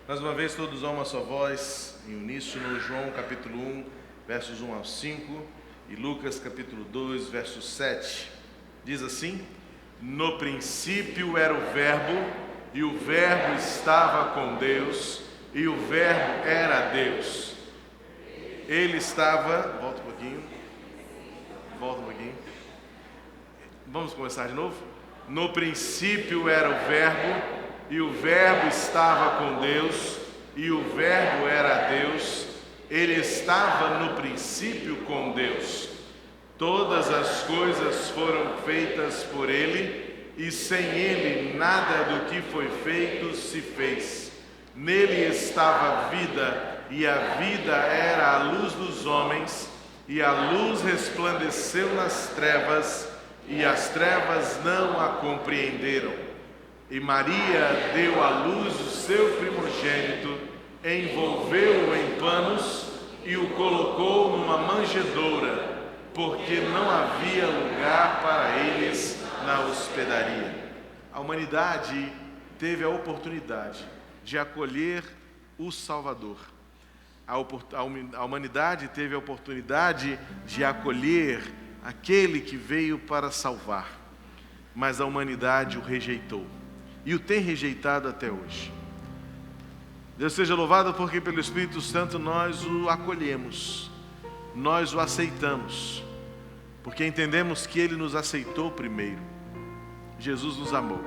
Mais uma vez, todos a uma só voz, em uníssono, João capítulo 1, versos 1 ao 5, e Lucas capítulo 2, verso 7. Diz assim: No princípio era o Verbo, e o Verbo estava com Deus, e o Verbo era Deus. Ele estava... Volta um pouquinho. Vamos começar de novo? No princípio era o Verbo, e o Verbo estava com Deus, e o Verbo era Deus. Ele estava no princípio com Deus. Todas as coisas foram feitas por Ele, e sem Ele nada do que foi feito se fez. Nele estava a vida, e a vida era a luz dos homens, e a luz resplandeceu nas trevas, e as trevas não a compreenderam. E Maria deu à luz o seu primogênito, envolveu-o em panos e o colocou numa manjedoura, porque não havia lugar para eles na hospedaria. A humanidade teve a oportunidade de acolher o Salvador. A humanidade teve a oportunidade de acolher aquele que veio para salvar, mas a humanidade o rejeitou. E o tem rejeitado até hoje. Deus seja louvado porque pelo Espírito Santo nós o acolhemos, nós o aceitamos, porque entendemos que Ele nos aceitou primeiro. Jesus nos amou.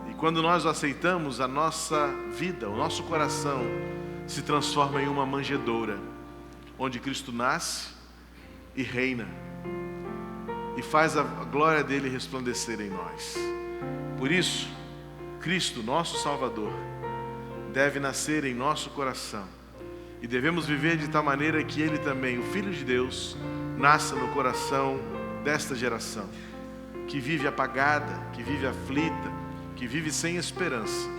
E quando nós o aceitamos, a nossa vida, o nosso coração se transforma em uma manjedoura, onde Cristo nasce e reina, e faz a glória dele resplandecer em nós. Por isso, Cristo, nosso Salvador, deve nascer em nosso coração. E devemos viver de tal maneira que Ele também, o Filho de Deus, nasça no coração desta geração, que vive apagada, que vive aflita, que vive sem esperança,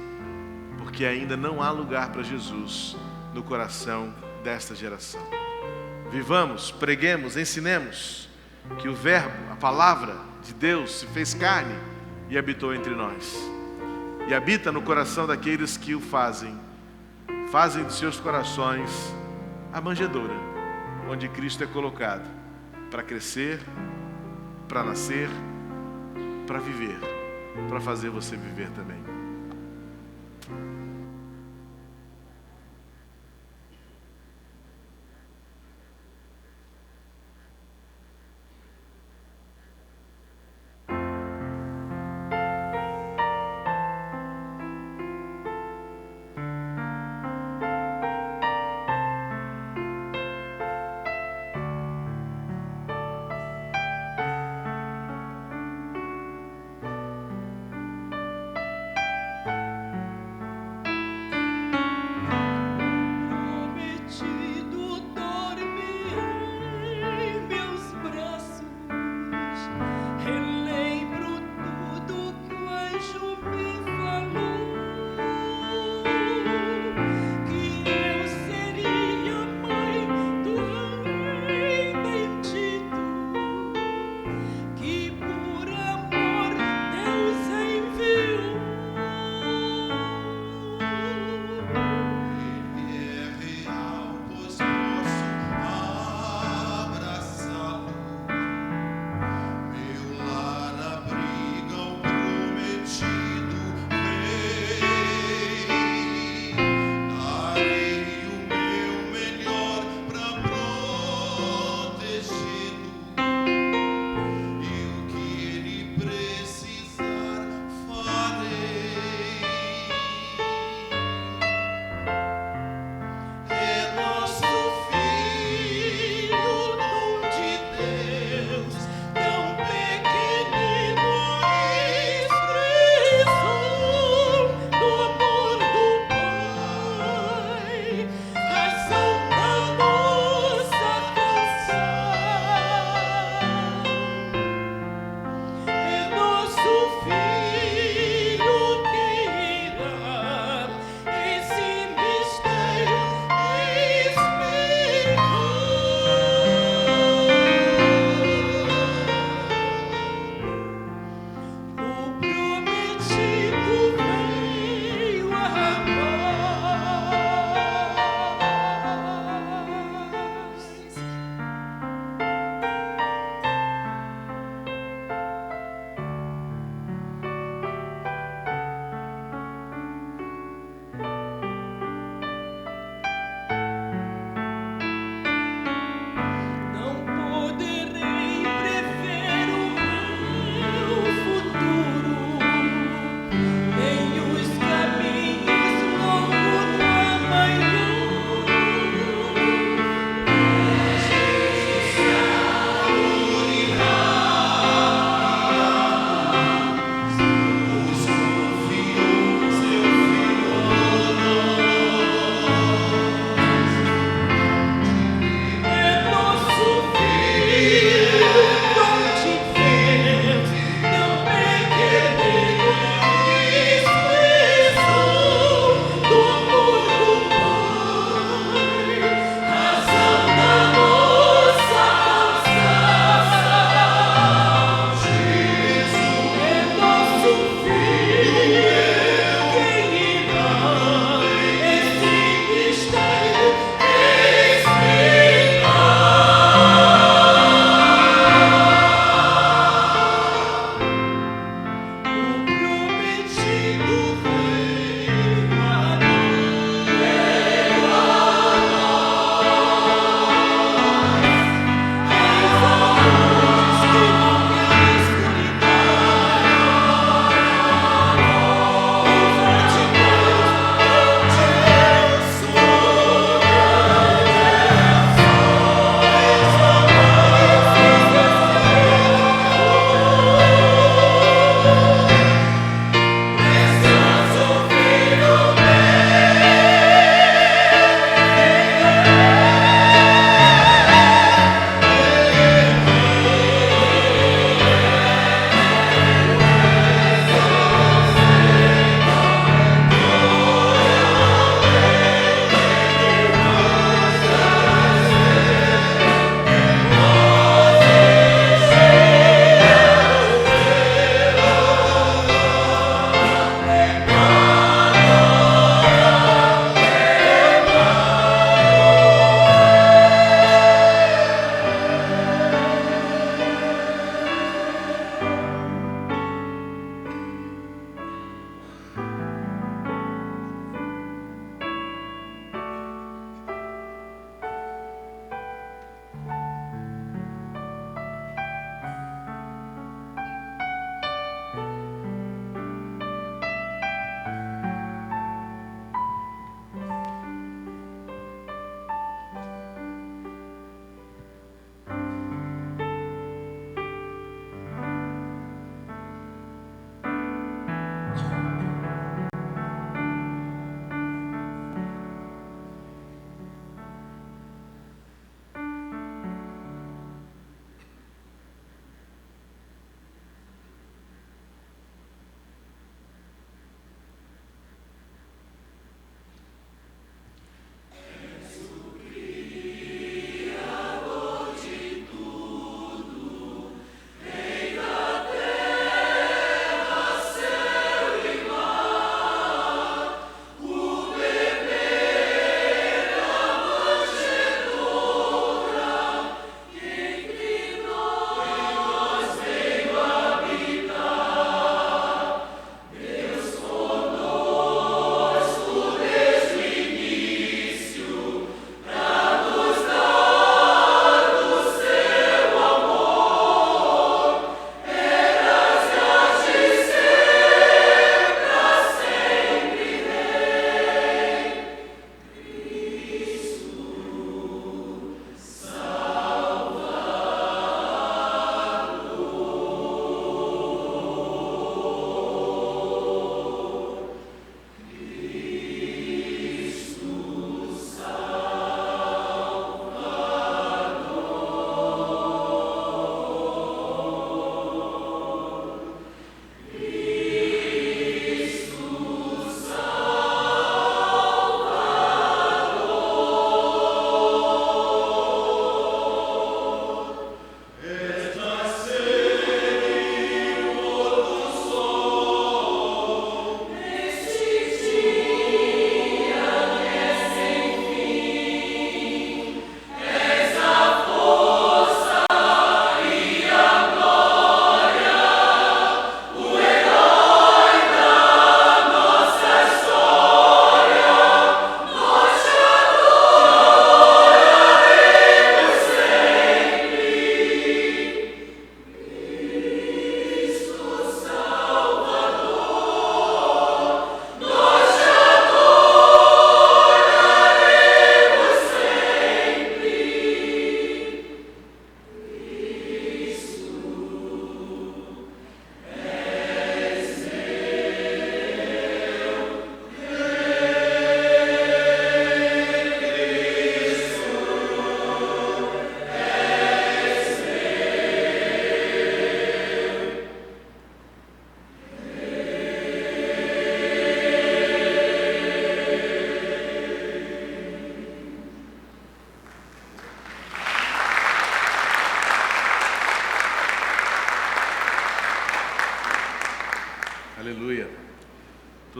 porque ainda não há lugar para Jesus no coração desta geração. Vivamos, preguemos, ensinemos que o Verbo, a palavra de Deus, se fez carne e habitou entre nós, e habita no coração daqueles que o fazem de seus corações a manjedoura, onde Cristo é colocado para crescer, para nascer, para viver, para fazer você viver também.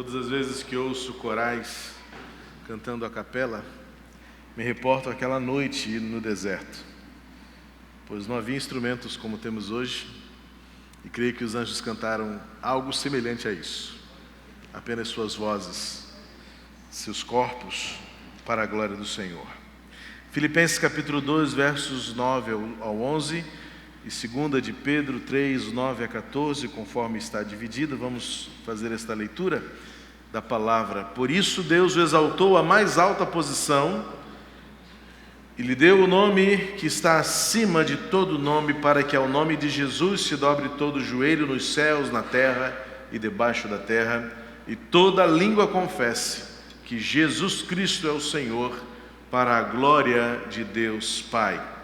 Todas as vezes que ouço corais cantando a capela, me reporto àquela noite no deserto, pois não havia instrumentos como temos hoje, e creio que os anjos cantaram algo semelhante a isso, apenas suas vozes, seus corpos, para a glória do Senhor. Filipenses capítulo 2, versos 9 ao 11, e 2 de Pedro 3, 9 a 14, conforme está dividido. Vamos fazer esta leitura da palavra. Por isso Deus o exaltou à mais alta posição e lhe deu o nome que está acima de todo nome, para que ao nome de Jesus se dobre todo o joelho nos céus, na terra e debaixo da terra, e toda língua confesse que Jesus Cristo é o Senhor, para a glória de Deus Pai.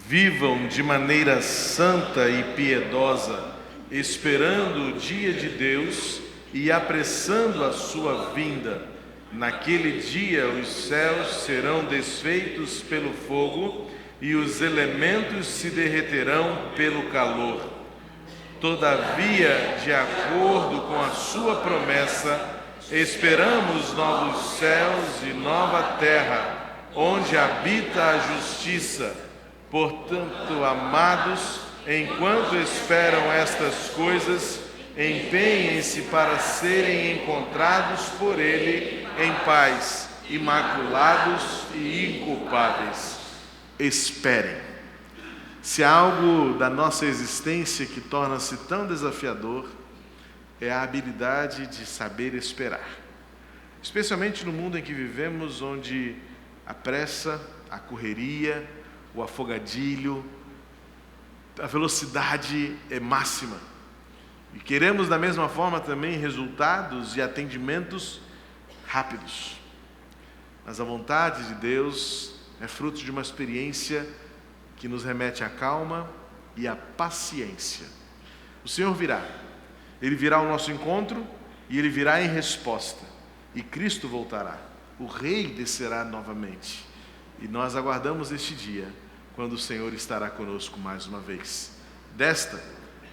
Vivam de maneira santa e piedosa, esperando o dia de Deus e apressando a sua vinda. Naquele dia os céus serão desfeitos pelo fogo e os elementos se derreterão pelo calor. Todavia, de acordo com a sua promessa, esperamos novos céus e nova terra, onde habita a justiça. Portanto, amados, enquanto esperam estas coisas, empenhem-se para serem encontrados por Ele em paz, imaculados e inculpáveis. Esperem. Se há algo da nossa existência que torna-se tão desafiador, é a habilidade de saber esperar. Especialmente no mundo em que vivemos, onde a pressa, a correria, o afogadilho, a velocidade é máxima. E queremos da mesma forma também resultados e atendimentos rápidos. Mas a vontade de Deus é fruto de uma experiência que nos remete à calma e à paciência. O Senhor virá. Ele virá ao nosso encontro e Ele virá em resposta. E Cristo voltará. O Rei descerá novamente. E nós aguardamos este dia, quando o Senhor estará conosco mais uma vez.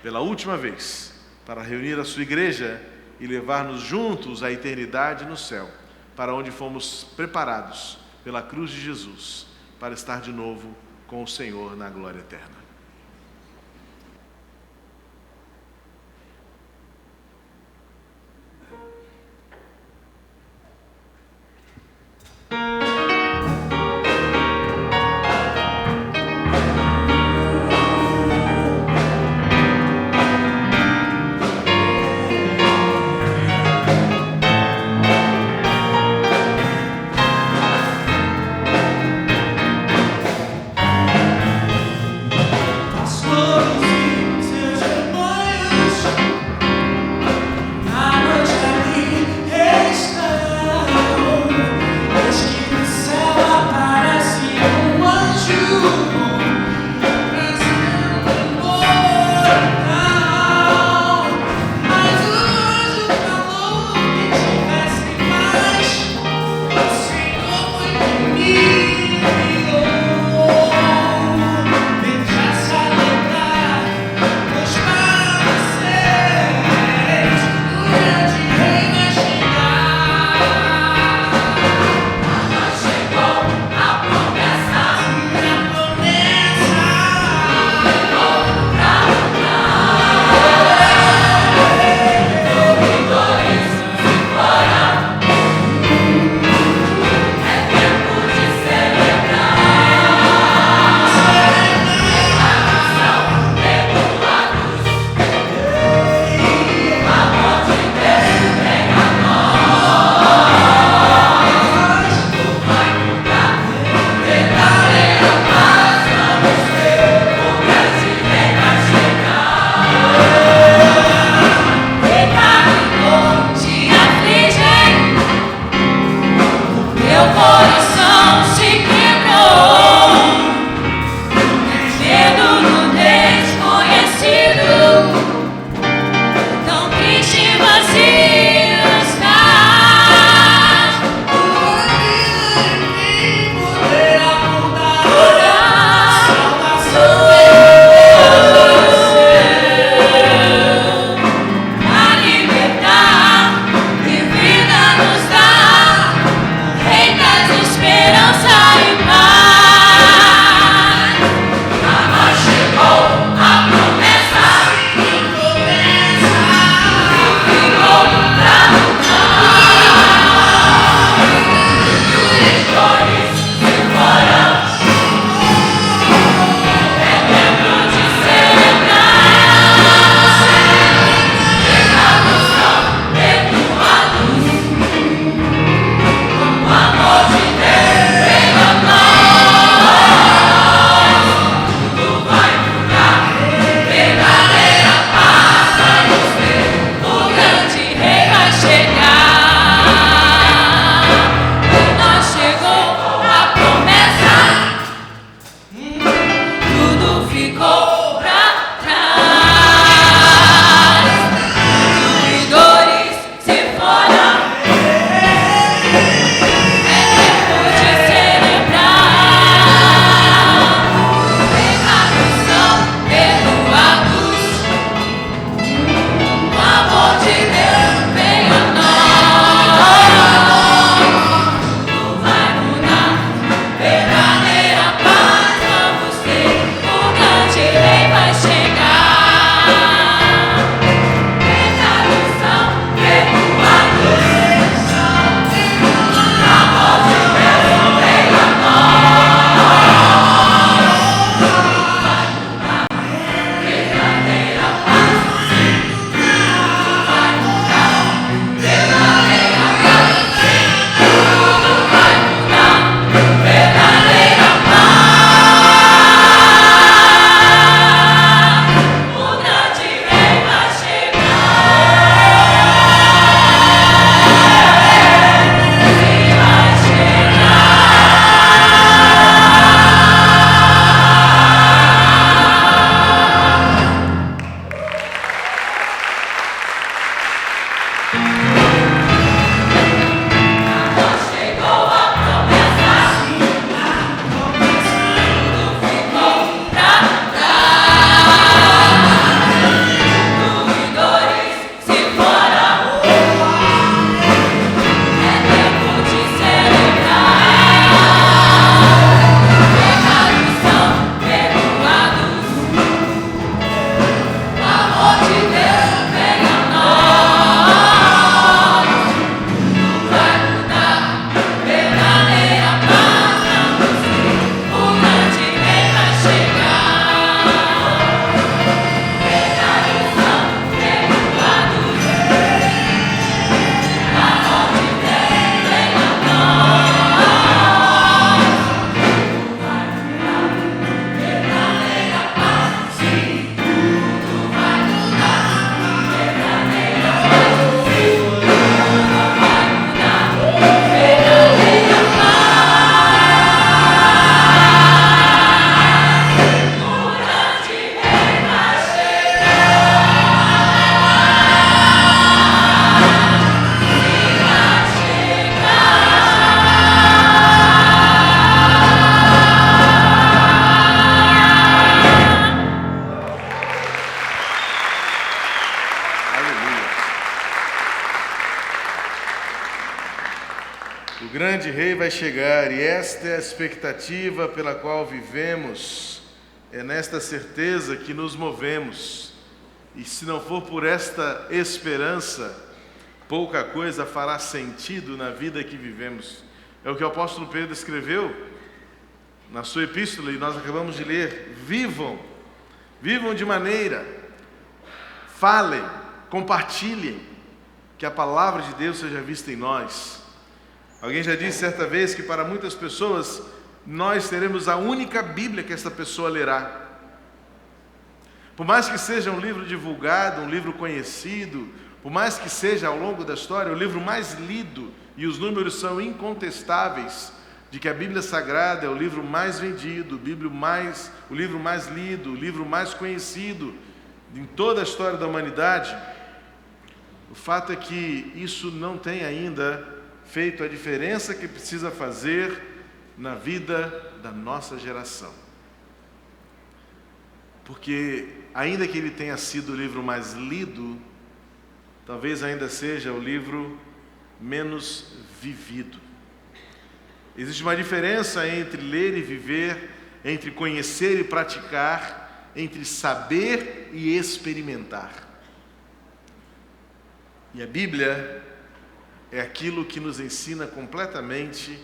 Pela última vez, para reunir a sua igreja e levar-nos juntos à eternidade no céu, para onde fomos preparados pela cruz de Jesus, para estar de novo com o Senhor na glória eterna. O grande rei vai chegar e esta é a expectativa pela qual vivemos. É nesta certeza que nos movemos. E se não for por esta esperança, pouca coisa fará sentido na vida que vivemos. É o que o apóstolo Pedro escreveu na sua epístola e nós acabamos de ler. Vivam de maneira, falem, compartilhem, que a palavra de Deus seja vista em nós. Alguém já disse certa vez que para muitas pessoas nós teremos a única Bíblia que essa pessoa lerá. Por mais que seja um livro divulgado, um livro conhecido, por mais que seja ao longo da história o livro mais lido, e os números são incontestáveis, de que a Bíblia Sagrada é o livro mais vendido, o livro mais lido, o livro mais conhecido em toda a história da humanidade, o fato é que isso não tem ainda feito a diferença que precisa fazer na vida da nossa geração. Porque, ainda que ele tenha sido o livro mais lido, talvez ainda seja o livro menos vivido. Existe uma diferença entre ler e viver, entre conhecer e praticar, entre saber e experimentar. E a Bíblia é aquilo que nos ensina completamente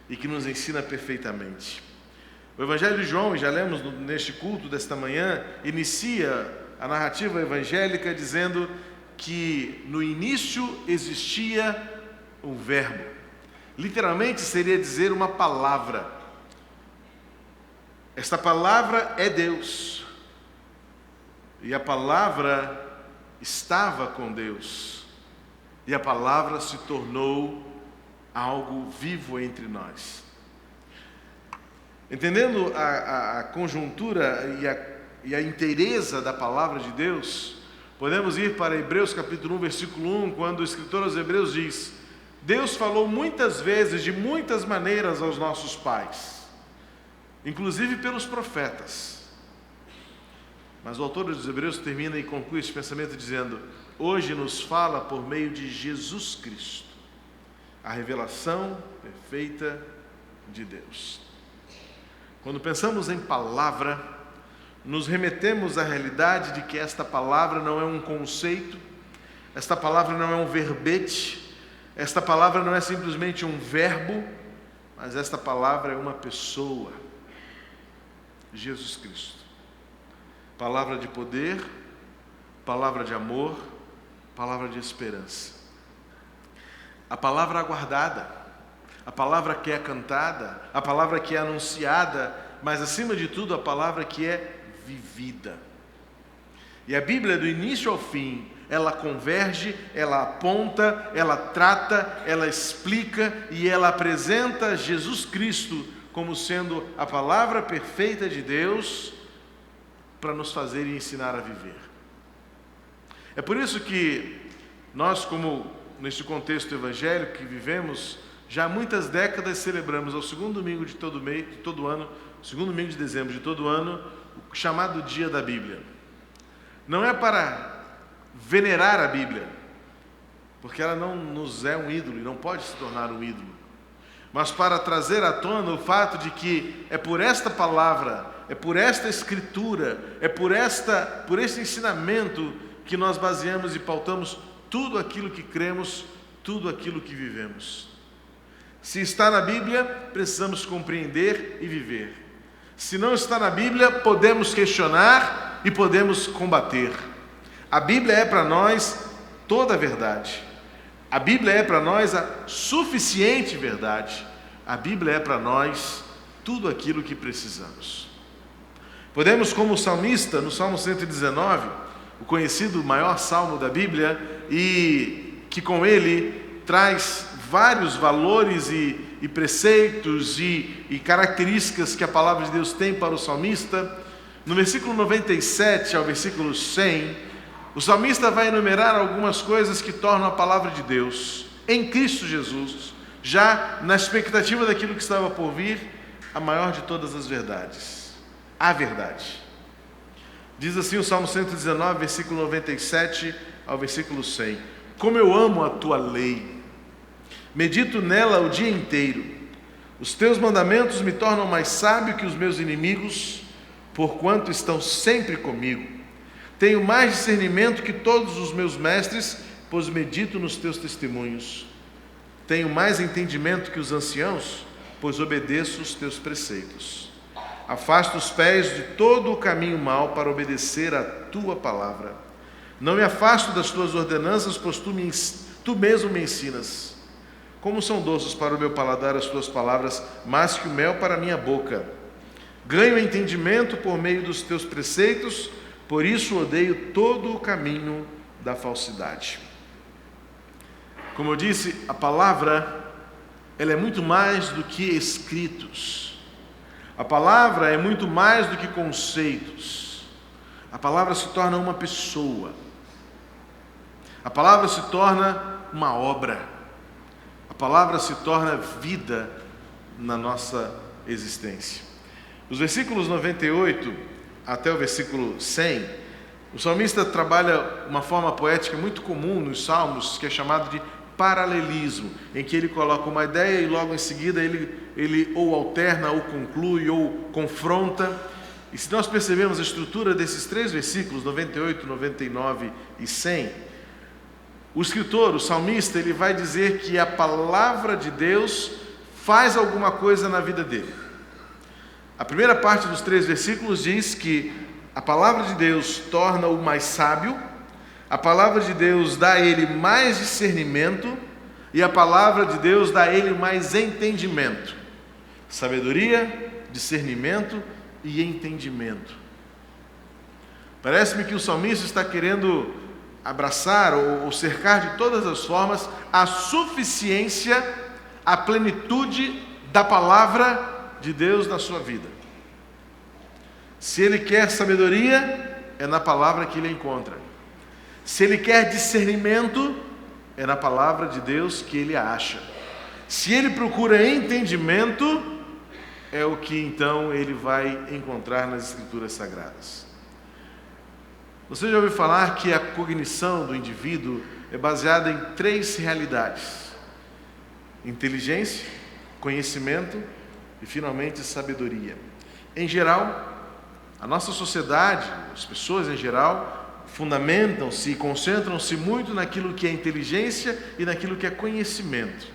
e que nos ensina perfeitamente. O Evangelho de João, e já lemos neste culto desta manhã, inicia a narrativa evangélica dizendo que no início existia um verbo. Literalmente seria dizer uma palavra. Esta palavra é Deus. E a palavra estava com Deus. E a palavra se tornou algo vivo entre nós. Entendendo a conjuntura e a inteireza da palavra de Deus, podemos ir para Hebreus capítulo 1, versículo 1, quando o escritor aos Hebreus diz: Deus falou muitas vezes, de muitas maneiras aos nossos pais, inclusive pelos profetas. Mas o autor dos Hebreus termina e conclui esse pensamento dizendo: hoje nos fala por meio de Jesus Cristo, a revelação perfeita de Deus. Quando pensamos em palavra, nos remetemos à realidade de que esta palavra não é um conceito, esta palavra não é um verbete, esta palavra não é simplesmente um verbo, mas esta palavra é uma pessoa, Jesus Cristo. Palavra de poder, palavra de amor, palavra de esperança. A palavra aguardada, a palavra que é cantada, a palavra que é anunciada, mas acima de tudo a palavra que é vivida. E a Bíblia, do início ao fim, ela converge, ela aponta, ela trata, ela explica e ela apresenta Jesus Cristo como sendo a palavra perfeita de Deus para nos fazer e ensinar a viver. É por isso que nós, como neste contexto evangélico que vivemos, já há muitas décadas celebramos ao segundo domingo de todo ano, segundo domingo de dezembro de todo ano, o chamado Dia da Bíblia. Não é para venerar a Bíblia, porque ela não nos é um ídolo e não pode se tornar um ídolo, mas para trazer à tona o fato de que é por esta palavra, é por esta escritura, é por este ensinamento que nós baseamos e pautamos tudo aquilo que cremos, tudo aquilo que vivemos. Se está na Bíblia, precisamos compreender e viver. Se não está na Bíblia, podemos questionar e podemos combater. A Bíblia é para nós toda a verdade. A Bíblia é para nós a suficiente verdade. A Bíblia é para nós tudo aquilo que precisamos. Podemos, como o salmista, no Salmo 119, o conhecido maior salmo da Bíblia, e que com ele traz vários valores e preceitos e características que a palavra de Deus tem para o salmista. No versículo 97 ao versículo 100, o salmista vai enumerar algumas coisas que tornam a palavra de Deus em Cristo Jesus, já na expectativa daquilo que estava por vir, a maior de todas as verdades, a verdade. Diz assim o Salmo 119, versículo 97 ao versículo 100: como eu amo a tua lei, Medito nela o dia inteiro. Os teus mandamentos me tornam mais sábio que os meus inimigos, porquanto estão sempre comigo. Tenho mais discernimento que todos os meus mestres, pois medito nos teus testemunhos. Tenho mais entendimento que os anciãos, pois obedeço os teus preceitos. Afasta os pés de todo o caminho mau para obedecer a tua palavra. Não me afasto das tuas ordenanças, pois tu mesmo me ensinas. Como são doces para o meu paladar as tuas palavras, mais que o mel para a minha boca. Ganho entendimento por meio dos teus preceitos, por isso odeio todo o caminho da falsidade. Como eu disse, a palavra, ela é muito mais do que escritos. A palavra é muito mais do que conceitos. A palavra se torna uma pessoa. A palavra se torna uma obra. A palavra se torna vida na nossa existência. Os versículos 98 até o versículo 100, o salmista trabalha uma forma poética muito comum nos salmos, que é chamado de paralelismo, em que ele coloca uma ideia e logo em seguida ele ou alterna, ou conclui, ou confronta. E se nós percebemos a estrutura desses três versículos, 98, 99 e 100, o escritor, o salmista, ele vai dizer que a palavra de Deus faz alguma coisa na vida dele. A primeira parte dos três versículos diz que a palavra de Deus torna-o mais sábio, a palavra de Deus dá a ele mais discernimento e a palavra de Deus dá a ele mais entendimento. Sabedoria, discernimento e entendimento. Parece-me que o salmista está querendo abraçar ou cercar de todas as formas a suficiência, a plenitude da palavra de Deus na sua vida. Se ele quer sabedoria, é na palavra que ele encontra. Se ele quer discernimento, é na palavra de Deus que ele acha. Se ele procura entendimento, é o que então ele vai encontrar nas Escrituras Sagradas. Você já ouviu falar que a cognição do indivíduo é baseada em três realidades: inteligência, conhecimento e, finalmente, sabedoria. Em geral, a nossa sociedade, as pessoas em geral, fundamentam-se e concentram-se muito naquilo que é inteligência e naquilo que é conhecimento.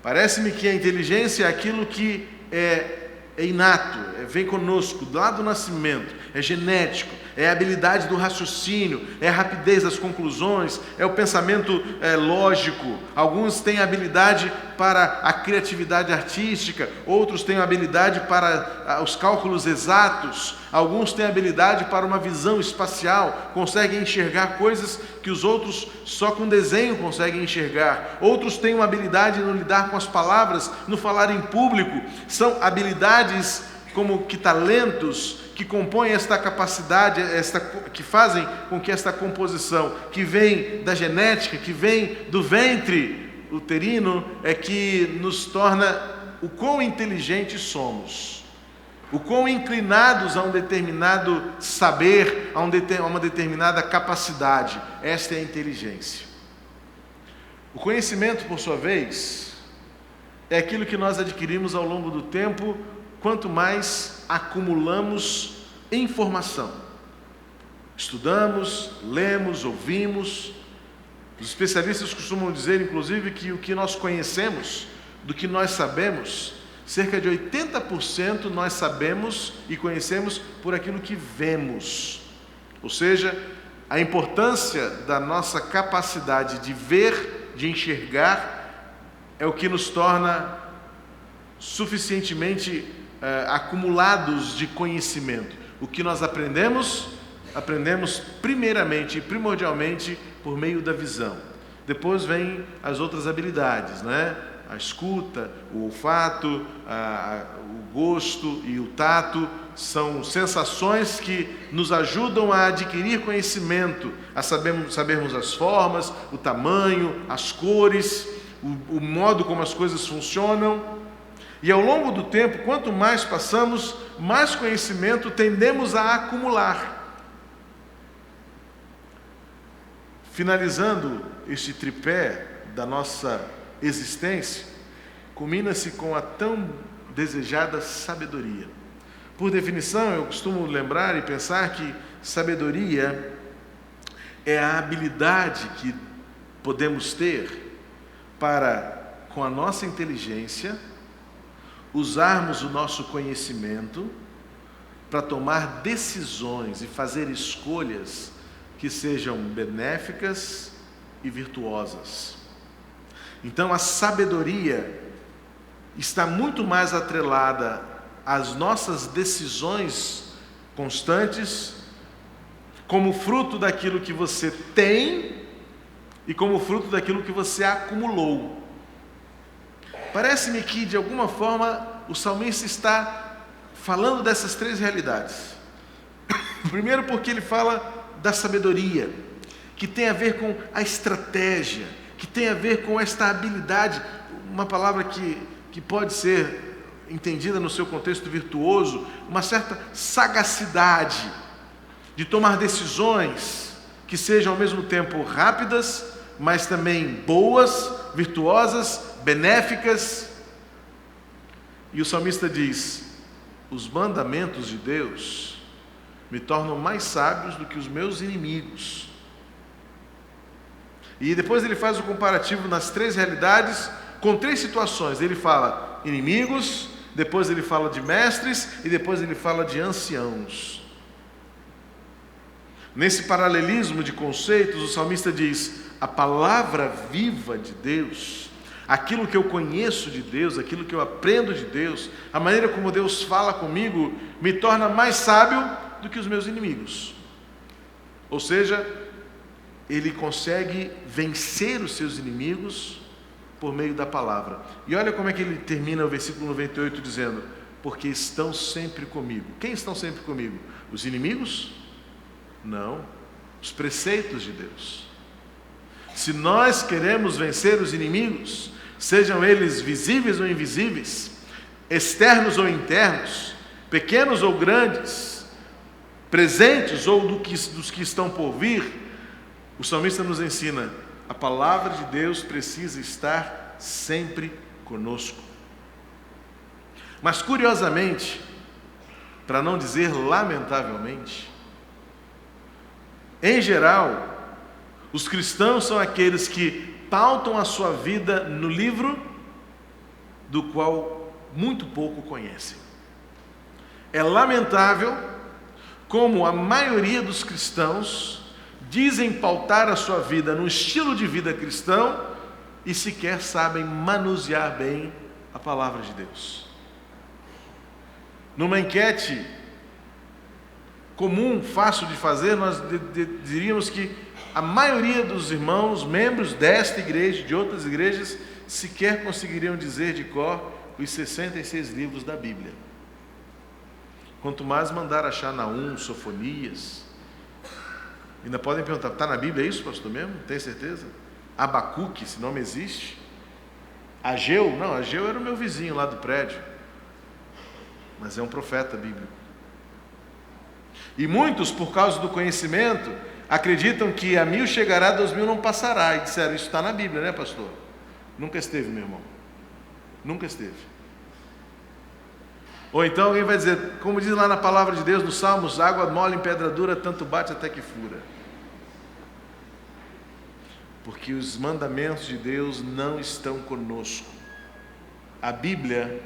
Parece-me que a inteligência é aquilo que é inato, vem conosco, lá do nascimento, é genético, é a habilidade do raciocínio, é a rapidez das conclusões, é o pensamento lógico. Alguns têm habilidade para a criatividade artística, outros têm habilidade para os cálculos exatos, alguns têm habilidade para uma visão espacial, conseguem enxergar coisas que os outros só com desenho conseguem enxergar. Outros têm uma habilidade no lidar com as palavras, no falar em público. São habilidades como que talentos que compõem esta capacidade, que fazem com que esta composição, que vem da genética, que vem do ventre uterino, é que nos torna o quão inteligentes somos, o quão inclinados a um determinado saber, a uma determinada capacidade. Esta é a inteligência. O conhecimento, por sua vez, é aquilo que nós adquirimos ao longo do tempo, quanto mais acumulamos informação. Estudamos, lemos, ouvimos. Os especialistas costumam dizer, inclusive, que o que nós conhecemos, do que nós sabemos, cerca de 80% nós sabemos e conhecemos por aquilo que vemos. Ou seja, a importância da nossa capacidade de ver, de enxergar, é o que nos torna suficientemente acumulados de conhecimento. O que nós aprendemos primeiramente e primordialmente por meio da visão. Depois vem as outras habilidades, né? A escuta, o olfato, o gosto e o tato são sensações que nos ajudam a adquirir conhecimento, a sabermos as formas, o tamanho, as cores, o modo como as coisas funcionam. E ao longo do tempo, quanto mais passamos, mais conhecimento tendemos a acumular. Finalizando este tripé da nossa existência, culmina-se com a tão desejada sabedoria. Por definição, eu costumo lembrar e pensar que sabedoria é a habilidade que podemos ter para, com a nossa inteligência, usarmos o nosso conhecimento para tomar decisões e fazer escolhas que sejam benéficas e virtuosas. Então, a sabedoria está muito mais atrelada às nossas decisões constantes, como fruto daquilo que você tem e como fruto daquilo que você acumulou. Parece-me que, de alguma forma, o salmista está falando dessas três realidades. Primeiro, porque ele fala da sabedoria, que tem a ver com a estratégia, que tem a ver com esta habilidade, uma palavra que pode ser entendida no seu contexto virtuoso, uma certa sagacidade de tomar decisões que sejam ao mesmo tempo rápidas, mas também boas, virtuosas, benéficas. E o salmista diz: os mandamentos de Deus me tornam mais sábios do que os meus inimigos. E depois ele faz o comparativo nas três realidades, com três situações. Ele fala inimigos, depois ele fala de mestres e depois ele fala de anciãos. Nesse paralelismo de conceitos, o salmista diz: a palavra viva de Deus, aquilo que eu conheço de Deus, aquilo que eu aprendo de Deus, a maneira como Deus fala comigo, me torna mais sábio do que os meus inimigos. Ou seja, ele consegue vencer os seus inimigos por meio da palavra. E olha como é que ele termina o versículo 98 dizendo: porque estão sempre comigo. Quem estão sempre comigo? Os inimigos? Não, os preceitos de Deus. Se nós queremos vencer os inimigos, sejam eles visíveis ou invisíveis, externos ou internos, pequenos ou grandes, presentes ou dos que estão por vir, o salmista nos ensina: a palavra de Deus precisa estar sempre conosco. Mas curiosamente, para não dizer lamentavelmente, em geral, os cristãos são aqueles que pautam a sua vida no livro do qual muito pouco conhecem. É lamentável como a maioria dos cristãos dizem pautar a sua vida no estilo de vida cristão e sequer sabem manusear bem a palavra de Deus. Numa enquete comum, fácil de fazer, nós diríamos que a maioria dos irmãos, membros desta igreja, de outras igrejas, sequer conseguiriam dizer de cor os 66 livros da Bíblia. Quanto mais mandar achar Naum, Sofonias. Ainda podem perguntar: está na Bíblia isso, pastor, mesmo? Tem certeza? Abacuque, esse nome existe? Ageu? Não, Ageu era o meu vizinho lá do prédio, mas é um profeta bíblico. E muitos, por causa do conhecimento, acreditam que a 1000 chegará, 2000 não passará. E disseram: isso está na Bíblia, né, pastor? Nunca esteve, meu irmão. Nunca esteve. Ou então alguém vai dizer, como diz lá na palavra de Deus, nos Salmos: água mole em pedra dura, tanto bate até que fura. Porque os mandamentos de Deus não estão conosco. A Bíblia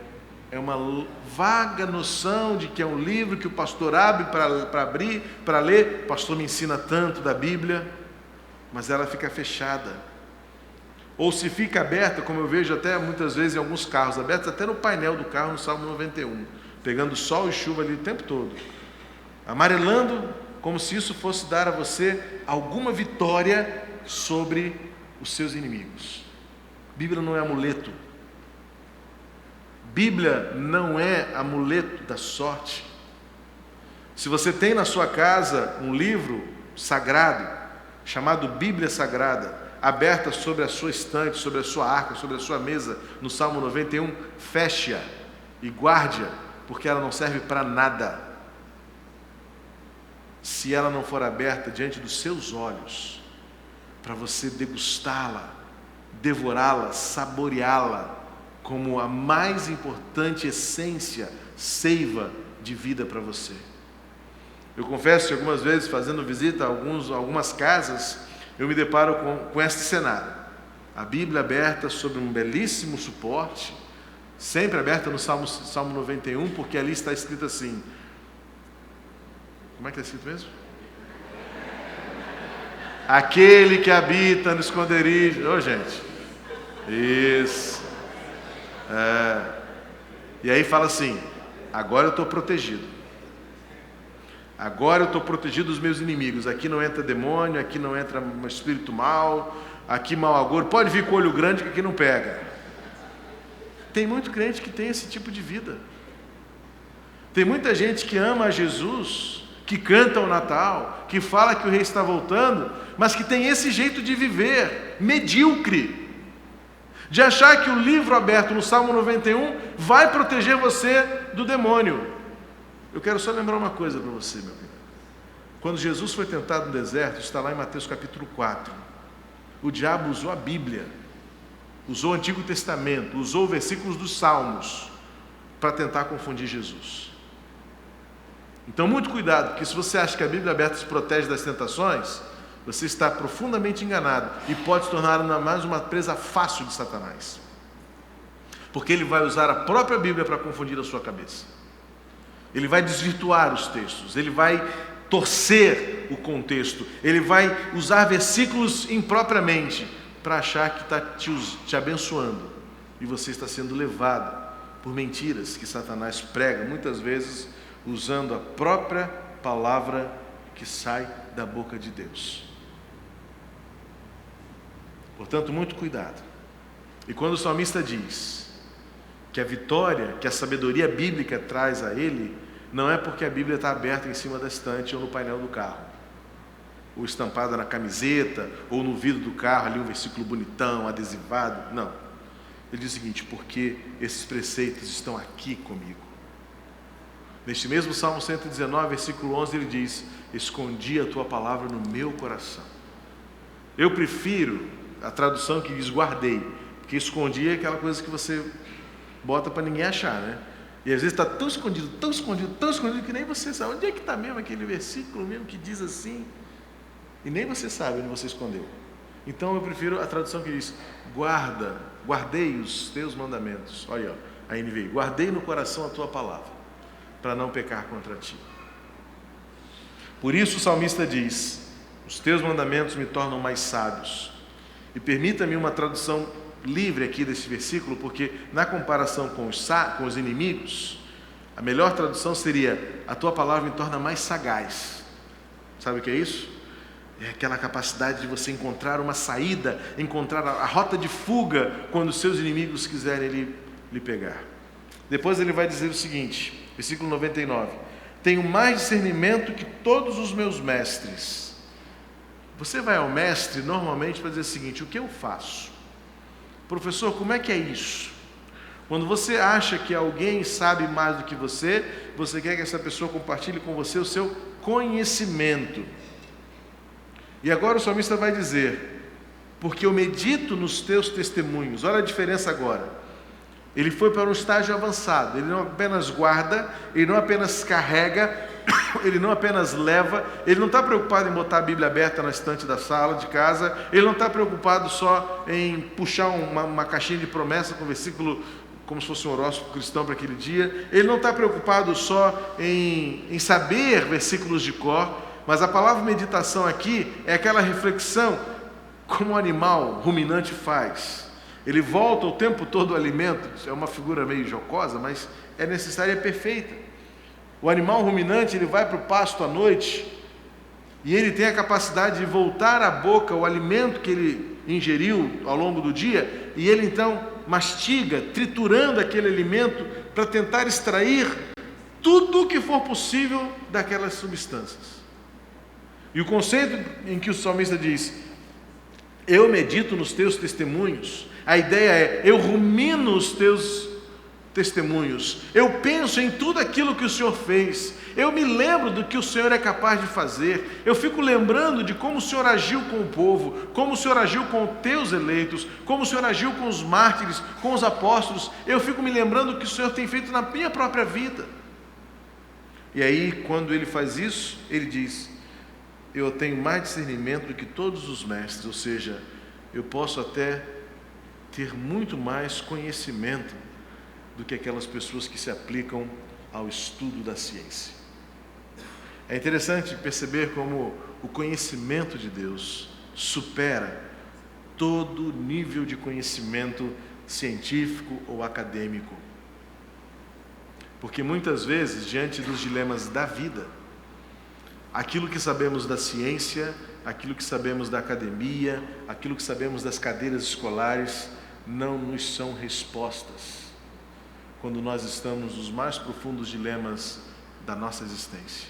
é uma vaga noção de que é um livro que o pastor abre para ler. O pastor me ensina tanto da Bíblia, mas ela fica fechada. Ou se fica aberta, como eu vejo até muitas vezes em alguns carros, abertos até no painel do carro, no Salmo 91, pegando sol e chuva ali o tempo todo, amarelando, como se isso fosse dar a você alguma vitória sobre os seus inimigos. Bíblia não é amuleto. Bíblia não é amuleto da sorte. Se você tem na sua casa um livro sagrado, chamado Bíblia Sagrada, aberta sobre a sua estante, sobre a sua arca, sobre a sua mesa, no Salmo 91, feche-a e guarde-a, porque ela não serve para nada se ela não for aberta diante dos seus olhos, para você degustá-la, devorá-la, saboreá-la como a mais importante essência, seiva de vida para você. Eu confesso que algumas vezes, fazendo visita a algumas casas, eu me deparo com este cenário. A Bíblia aberta sobre um belíssimo suporte, sempre aberta no Salmo 91, porque ali está escrito assim. Como é que está escrito mesmo? Aquele que habita no esconderijo. Ô, gente. Isso. E aí fala assim: agora eu estou protegido. Agora eu estou protegido dos meus inimigos. Aqui não entra demônio, aqui não entra um espírito mau, aqui mau agouro. Pode vir com olho grande que aqui não pega. Tem muito crente que tem esse tipo de vida. Tem muita gente que ama a Jesus, que canta o Natal, que fala que o rei está voltando, mas que tem esse jeito de viver, medíocre, de achar que o livro aberto no Salmo 91 vai proteger você do demônio. Eu quero só lembrar uma coisa para você, meu querido. Quando Jesus foi tentado no deserto, está lá em Mateus capítulo 4, o diabo usou a Bíblia, usou o Antigo Testamento, usou versículos dos Salmos para tentar confundir Jesus. Então, muito cuidado, porque se você acha que a Bíblia aberta te protege das tentações, você está profundamente enganado e pode se tornar mais uma presa fácil de Satanás. Porque ele vai usar a própria Bíblia para confundir a sua cabeça. Ele vai desvirtuar os textos, ele vai torcer o contexto, ele vai usar versículos impropriamente para achar que está te abençoando. E você está sendo levado por mentiras que Satanás prega, muitas vezes usando a própria palavra que sai da boca de Deus. Portanto, muito cuidado. E quando o salmista diz que a vitória, que a sabedoria bíblica traz a ele, não é porque a Bíblia está aberta em cima da estante ou no painel do carro, ou estampada na camiseta, ou no vidro do carro, ali um versículo bonitão, adesivado. Não. Ele diz o seguinte: porque esses preceitos estão aqui comigo. Neste mesmo Salmo 119, versículo 11, ele diz: escondi a tua palavra no meu coração. Eu prefiro a tradução que diz guardei, porque escondi é aquela coisa que você bota para ninguém achar, né? E às vezes está tão escondido, tão escondido, tão escondido, que nem você sabe. Onde é que está mesmo aquele versículo mesmo que diz assim? E nem você sabe onde você escondeu. Então eu prefiro a tradução que diz: guardei os teus mandamentos. Olha, a NVI: guardei no coração a tua palavra, para não pecar contra ti. Por isso o salmista diz: os teus mandamentos me tornam mais sábios. E permita-me uma tradução livre aqui desse versículo, porque na comparação com os inimigos, a melhor tradução seria: a tua palavra me torna mais sagaz. Sabe o que é isso? É aquela capacidade de você encontrar uma saída, encontrar a rota de fuga quando os seus inimigos quiserem lhe pegar. Depois ele vai dizer o seguinte, versículo 99: tenho mais discernimento que todos os meus mestres. Você vai ao mestre normalmente para dizer o seguinte: o que eu faço? Professor, como é que é isso? Quando você acha que alguém sabe mais do que você quer que essa pessoa compartilhe com você o seu conhecimento. E agora o salmista vai dizer: porque eu medito nos teus testemunhos. Olha a diferença agora. Ele foi para um estágio avançado. Ele não apenas guarda, ele não apenas carrega, ele não apenas leva, ele não está preocupado em botar a Bíblia aberta na estante da sala de casa, ele não está preocupado só em puxar uma caixinha de promessa com versículo, como se fosse um horóscopo cristão para aquele dia, ele não está preocupado só em saber versículos de cor, mas a palavra meditação aqui é aquela reflexão como o animal ruminante faz. Ele volta o tempo todo ao alimento. Isso é uma figura meio jocosa, mas é necessária e é perfeita. O animal ruminante, ele vai para o pasto à noite e ele tem a capacidade de voltar à boca o alimento que ele ingeriu ao longo do dia, e ele então mastiga, triturando aquele alimento para tentar extrair tudo o que for possível daquelas substâncias. E o conceito em que o salmista diz: eu medito nos teus testemunhos, a ideia é: eu rumino os teus testemunhos. Eu penso em tudo aquilo que o Senhor fez. Eu me lembro do que o Senhor é capaz de fazer. Eu fico lembrando de como o Senhor agiu com o povo, como o Senhor agiu com os teus eleitos, como o Senhor agiu com os mártires, com os apóstolos. Eu fico me lembrando do que o Senhor tem feito na minha própria vida. E aí, quando ele faz isso, ele diz: eu tenho mais discernimento do que todos os mestres, ou seja, eu posso até ter muito mais conhecimento do que aquelas pessoas que se aplicam ao estudo da ciência. É interessante perceber como o conhecimento de Deus supera todo nível de conhecimento científico ou acadêmico. Porque muitas vezes, diante dos dilemas da vida, aquilo que sabemos da ciência, aquilo que sabemos da academia, aquilo que sabemos das cadeiras escolares, não nos são respostas quando nós estamos nos mais profundos dilemas da nossa existência.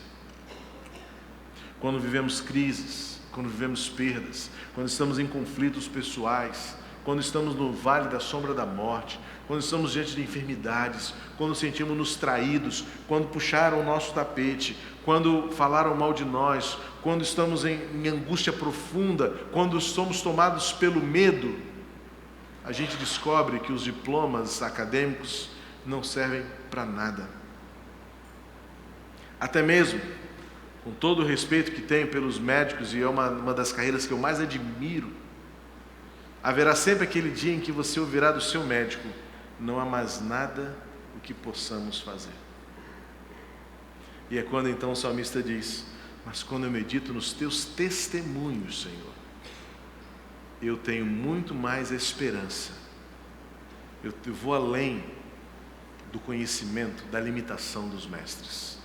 Quando vivemos crises, quando vivemos perdas, quando estamos em conflitos pessoais, quando estamos no vale da sombra da morte, quando estamos diante de enfermidades, quando sentimos-nos traídos, quando puxaram o nosso tapete, quando falaram mal de nós, quando estamos em angústia profunda, quando somos tomados pelo medo, a gente descobre que os diplomas acadêmicos não servem para nada. Até mesmo, com todo o respeito que tenho pelos médicos, e é uma das carreiras que eu mais admiro, haverá sempre aquele dia em que você ouvirá do seu médico: não há mais nada o que possamos fazer. E é quando então o salmista diz: mas quando eu medito nos teus testemunhos, Senhor, eu tenho muito mais esperança. Eu vou além do conhecimento, da limitação dos mestres.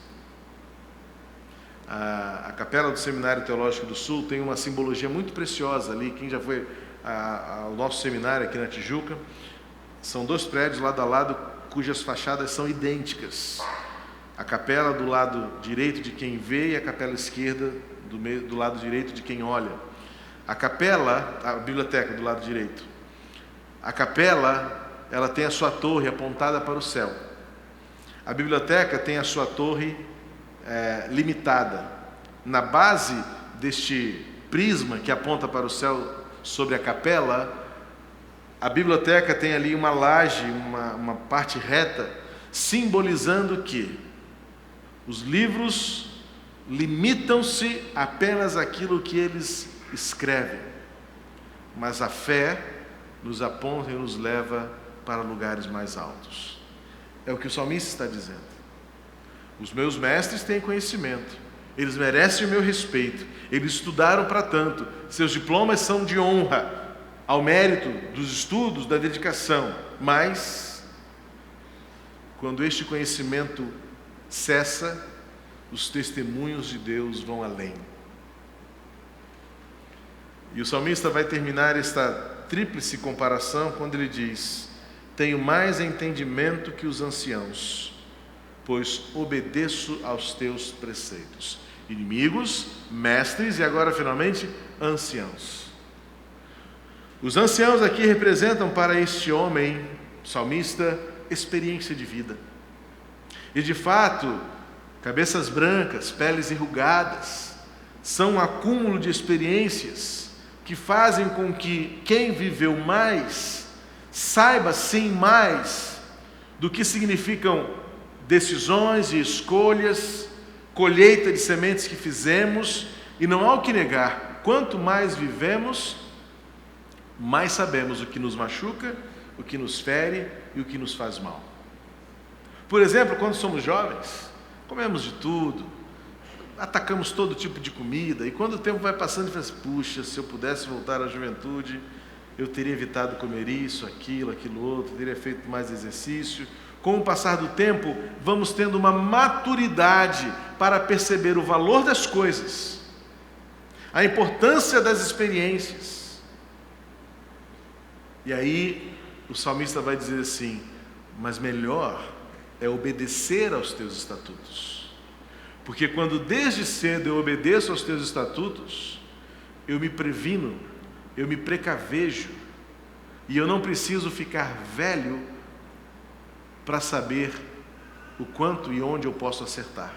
A capela do Seminário Teológico do Sul tem uma simbologia muito preciosa ali. Quem já foi ao nosso seminário aqui na Tijuca, são 2 prédios lado a lado, cujas fachadas são idênticas. A capela do lado direito de quem vê e a capela esquerda do lado direito de quem olha. A capela, a biblioteca do lado direito. A capela, ela tem a sua torre apontada para o céu. A biblioteca tem a sua torre limitada. Na base deste prisma que aponta para o céu sobre a capela, a biblioteca tem ali uma laje, uma parte reta, simbolizando que os livros limitam-se apenas àquilo que eles escrevem, mas a fé nos aponta e nos leva para lugares mais altos. É o que o salmista está dizendo. Os meus mestres têm conhecimento, eles merecem o meu respeito, eles estudaram para tanto, seus diplomas são de honra ao mérito dos estudos, da dedicação, mas quando este conhecimento cessa, os testemunhos de Deus vão além. E o salmista vai terminar esta tríplice comparação quando ele diz: tenho mais entendimento que os anciãos, pois obedeço aos teus preceitos. Inimigos, mestres e agora finalmente anciãos. Os anciãos aqui representam para este homem, salmista, experiência de vida. E de fato, cabeças brancas, peles enrugadas, são um acúmulo de experiências que fazem com que quem viveu mais saiba sim mais do que significam decisões e escolhas, colheita de sementes que fizemos, e não há o que negar, quanto mais vivemos, mais sabemos o que nos machuca, o que nos fere e o que nos faz mal. Por exemplo, quando somos jovens, comemos de tudo, atacamos todo tipo de comida, e quando o tempo vai passando, a gente fala: puxa, se eu pudesse voltar à juventude, eu teria evitado comer isso, aquilo outro, teria feito mais exercício. Com o passar do tempo, vamos tendo uma maturidade para perceber o valor das coisas, a importância das experiências. E aí o salmista vai dizer assim: mas melhor é obedecer aos teus estatutos, porque quando desde cedo eu obedeço aos teus estatutos, eu me previno, eu me precavejo, e eu não preciso ficar velho para saber o quanto e onde eu posso acertar.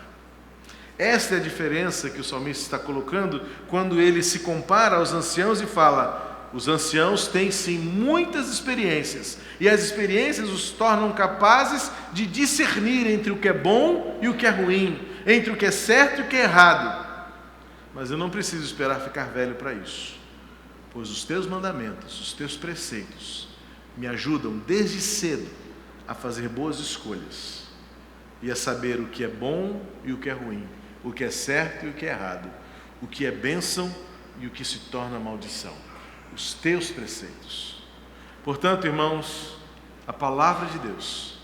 Esta é a diferença que o salmista está colocando quando ele se compara aos anciãos e fala: os anciãos têm sim muitas experiências, e as experiências os tornam capazes de discernir entre o que é bom e o que é ruim, entre o que é certo e o que é errado. Mas eu não preciso esperar ficar velho para isso, pois os teus mandamentos, os teus preceitos, me ajudam desde cedo a fazer boas escolhas e a saber o que é bom e o que é ruim, o que é certo e o que é errado, o que é bênção e o que se torna maldição. Os teus preceitos. Portanto, irmãos, a palavra de Deus,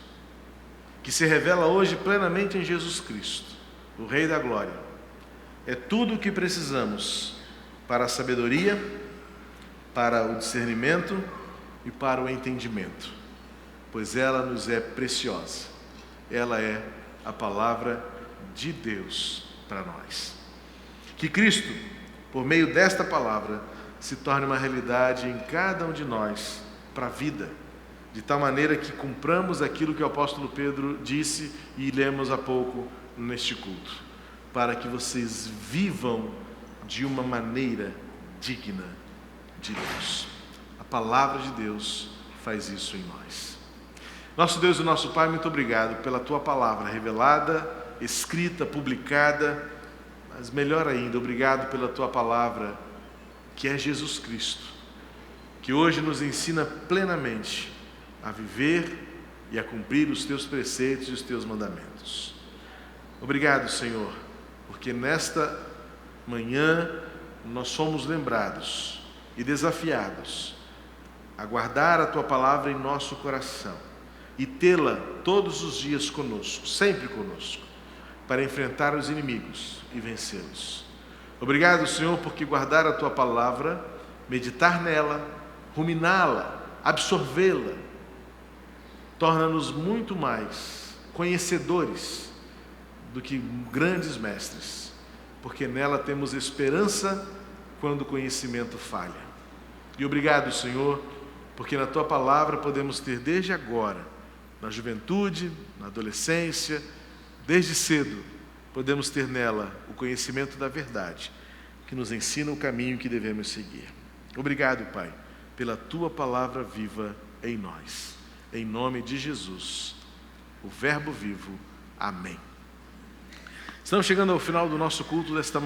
que se revela hoje plenamente em Jesus Cristo, o Rei da Glória, é tudo o que precisamos para a sabedoria, para o discernimento e para o entendimento, pois ela nos é preciosa. Ela é a palavra de Deus para nós. Que Cristo, por meio desta palavra, se torne uma realidade em cada um de nós para a vida, de tal maneira que cumpramos aquilo que o apóstolo Pedro disse e lemos há pouco neste culto, para que vocês vivam de uma maneira digna de Deus. A palavra de Deus faz isso em nós. Nosso Deus e nosso Pai, muito obrigado pela Tua palavra revelada, escrita, publicada, mas melhor ainda, obrigado pela Tua palavra, que é Jesus Cristo, que hoje nos ensina plenamente a viver e a cumprir os Teus preceitos e os Teus mandamentos. Obrigado, Senhor, porque nesta manhã nós somos lembrados e desafiados a guardar a Tua palavra em nosso coração e tê-la todos os dias conosco, sempre conosco, para enfrentar os inimigos e vencê-los. Obrigado, Senhor, porque guardar a Tua palavra, meditar nela, ruminá-la, absorvê-la, torna-nos muito mais conhecedores do que grandes mestres, porque nela temos esperança quando o conhecimento falha. E obrigado, Senhor, porque na Tua palavra podemos ter desde agora, na juventude, na adolescência, desde cedo, podemos ter nela o conhecimento da verdade, que nos ensina o caminho que devemos seguir. Obrigado, Pai, pela Tua palavra viva em nós. Em nome de Jesus, o Verbo vivo. Amém. Estamos chegando ao final do nosso culto desta manhã.